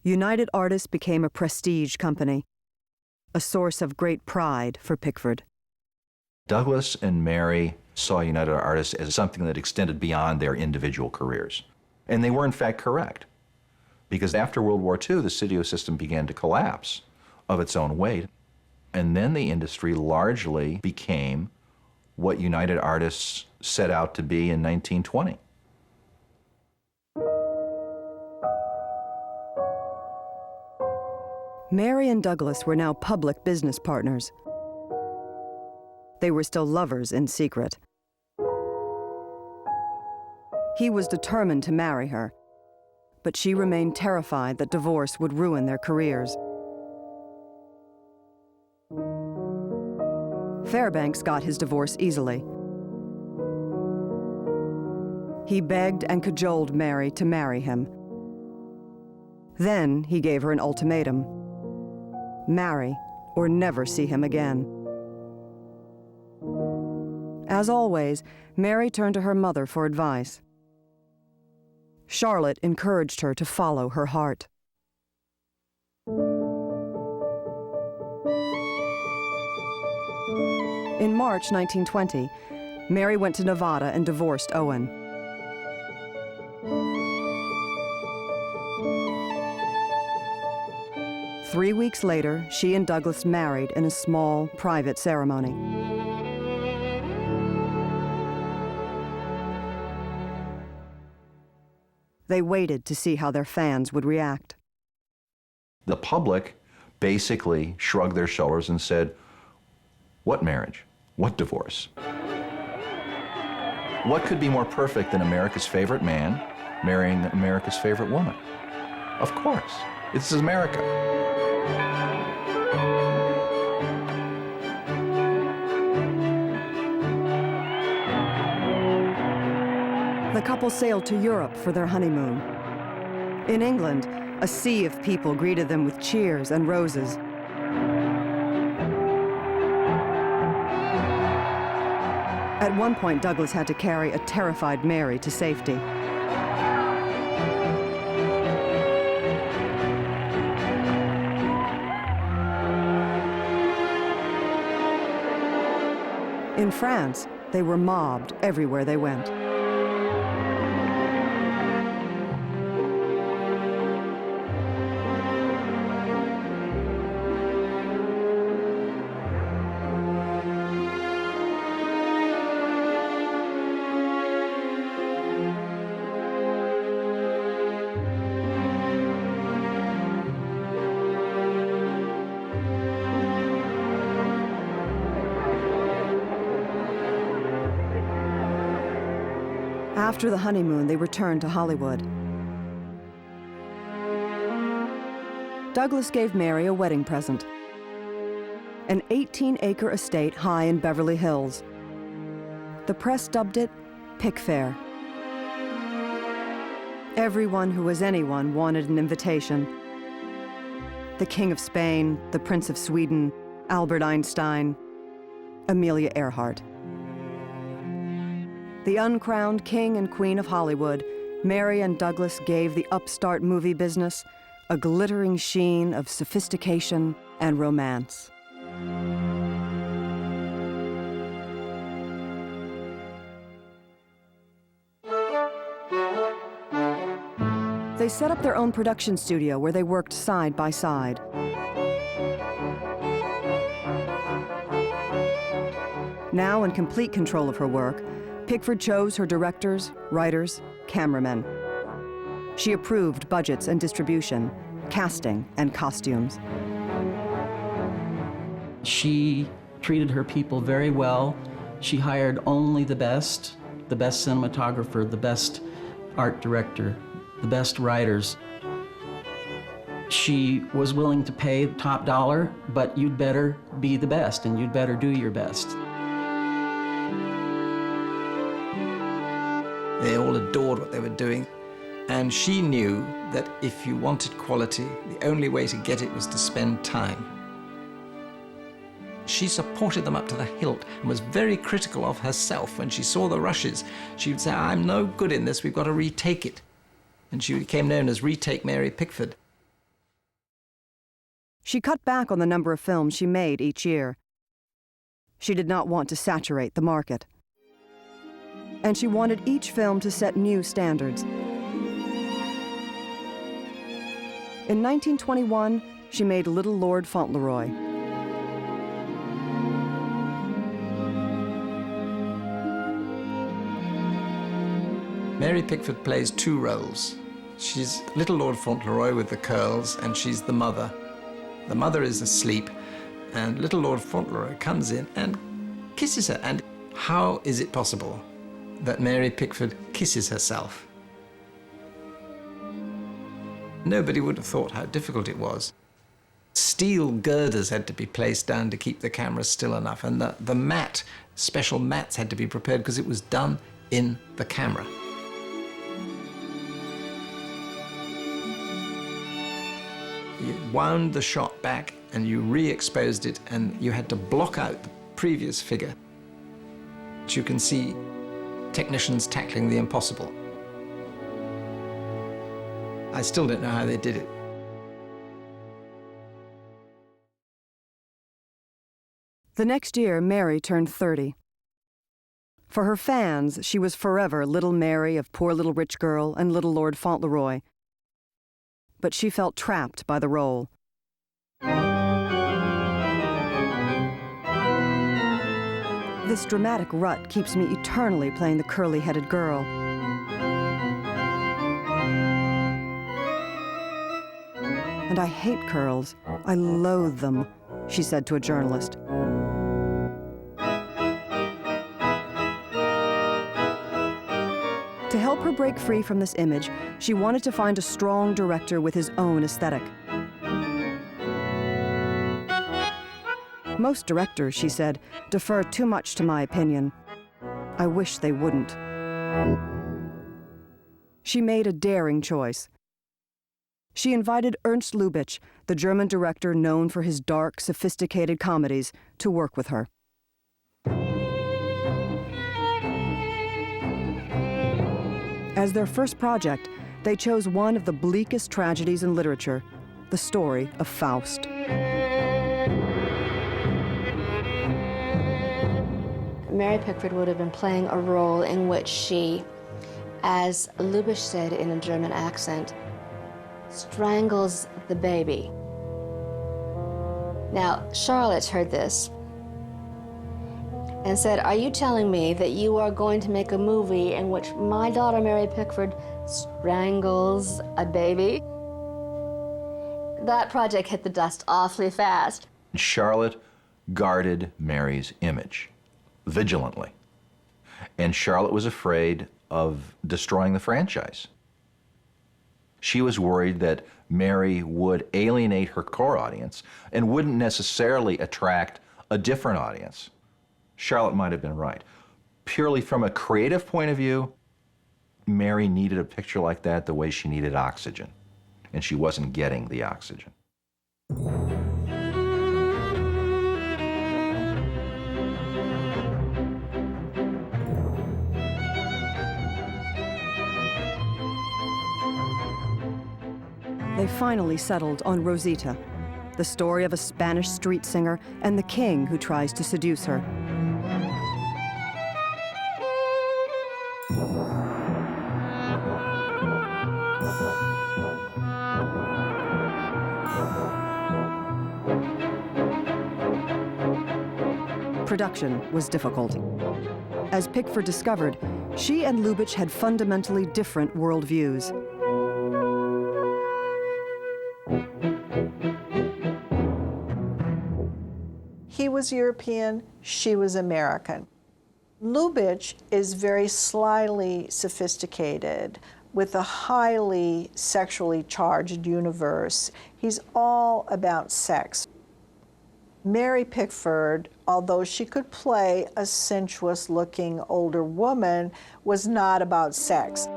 United Artists became a prestige company, a source of great pride for Pickford. Douglas and Mary saw United Artists as something that extended beyond their individual careers. And they were in fact correct, because after World War II, the studio system began to collapse of its own weight. And then the industry largely became what United Artists set out to be in 1920. Mary and Douglas were now public business partners. They were still lovers in secret. He was determined to marry her, but she remained terrified that divorce would ruin their careers. Fairbanks got his divorce easily. He begged and cajoled Mary to marry him. Then he gave her an ultimatum: marry or never see him again. As always, Mary turned to her mother for advice. Charlotte encouraged her to follow her heart. In March 1920, Mary went to Nevada and divorced Owen. Three weeks later, she and Douglas married in a small, private ceremony. They waited to see how their fans would react. The public basically shrugged their shoulders and said, "What marriage? What divorce? What could be more perfect than America's favorite man marrying America's favorite woman? Of course, this is America." The couple sailed to Europe for their honeymoon. In England, a sea of people greeted them with cheers and roses. At one point, Douglas had to carry a terrified Mary to safety. In France, they were mobbed everywhere they went. After the honeymoon, they returned to Hollywood. Douglas gave Mary a wedding present: an 18-acre estate high in Beverly Hills. The press dubbed it Pick Fair. Everyone who was anyone wanted an invitation. The King of Spain, the Prince of Sweden, Albert Einstein, Amelia Earhart. The uncrowned king and queen of Hollywood, Mary and Douglas gave the upstart movie business a glittering sheen of sophistication and romance. They set up their own production studio where they worked side by side. Now in complete control of her work, Pickford chose her directors, writers, cameramen. She approved budgets and distribution, casting and costumes. She treated her people very well. She hired only the best cinematographer, the best art director, the best writers. She was willing to pay top dollar, but you'd better be the best and you'd better do your best. They all adored what they were doing, and she knew that if you wanted quality, the only way to get it was to spend time. She supported them up to the hilt and was very critical of herself. When she saw the rushes, she would say, "I'm no good in this, we've got to retake it." And she became known as Retake Mary Pickford. She cut back on the number of films she made each year. She did not want to saturate the market. And she wanted each film to set new standards. In 1921, she made Little Lord Fauntleroy. Mary Pickford plays two roles. She's Little Lord Fauntleroy with the curls, and she's the mother. The mother is asleep, and Little Lord Fauntleroy comes in and kisses her. And how is it possible that Mary Pickford kisses herself? Nobody would have thought how difficult it was. Steel girders had to be placed down to keep the camera still enough, and the mat, special mats had to be prepared because it was done in the camera. You wound the shot back and you re-exposed it, and you had to block out the previous figure. But you can see technicians tackling the impossible. I still don't know how they did it. The next year, Mary turned 30. For her fans, she was forever Little Mary of Poor Little Rich Girl and Little Lord Fauntleroy. But she felt trapped by the role. This dramatic rut keeps me eternally playing the curly-headed girl. And I hate curls. I loathe them, she said to a journalist. To help her break free from this image, she wanted to find a strong director with his own aesthetic. Most directors, she said, defer too much to my opinion. I wish they wouldn't. She made a daring choice. She invited Ernst Lubitsch, the German director known for his dark, sophisticated comedies, to work with her. As their first project, they chose one of the bleakest tragedies in literature, the story of Faust. Mary Pickford would have been playing a role in which she, as Lubitsch said in a German accent, strangles the baby. Now, Charlotte heard this and said, "Are you telling me that you are going to make a movie in which my daughter Mary Pickford strangles a baby?" That project hit the dust awfully fast. Charlotte guarded Mary's image vigilantly. And Charlotte was afraid of destroying the franchise. She was worried that Mary would alienate her core audience and wouldn't necessarily attract a different audience. Charlotte might have been right. Purely from a creative point of view, Mary needed a picture like that the way she needed oxygen, and she wasn't getting the oxygen. They finally settled on Rosita, the story of a Spanish street singer and the king who tries to seduce her. Production was difficult. As Pickford discovered, she and Lubitsch had fundamentally different worldviews. He was European, she was American. Lubitsch is very slyly sophisticated with a highly sexually charged universe. He's all about sex. Mary Pickford, although she could play a sensuous-looking older woman, was not about sex.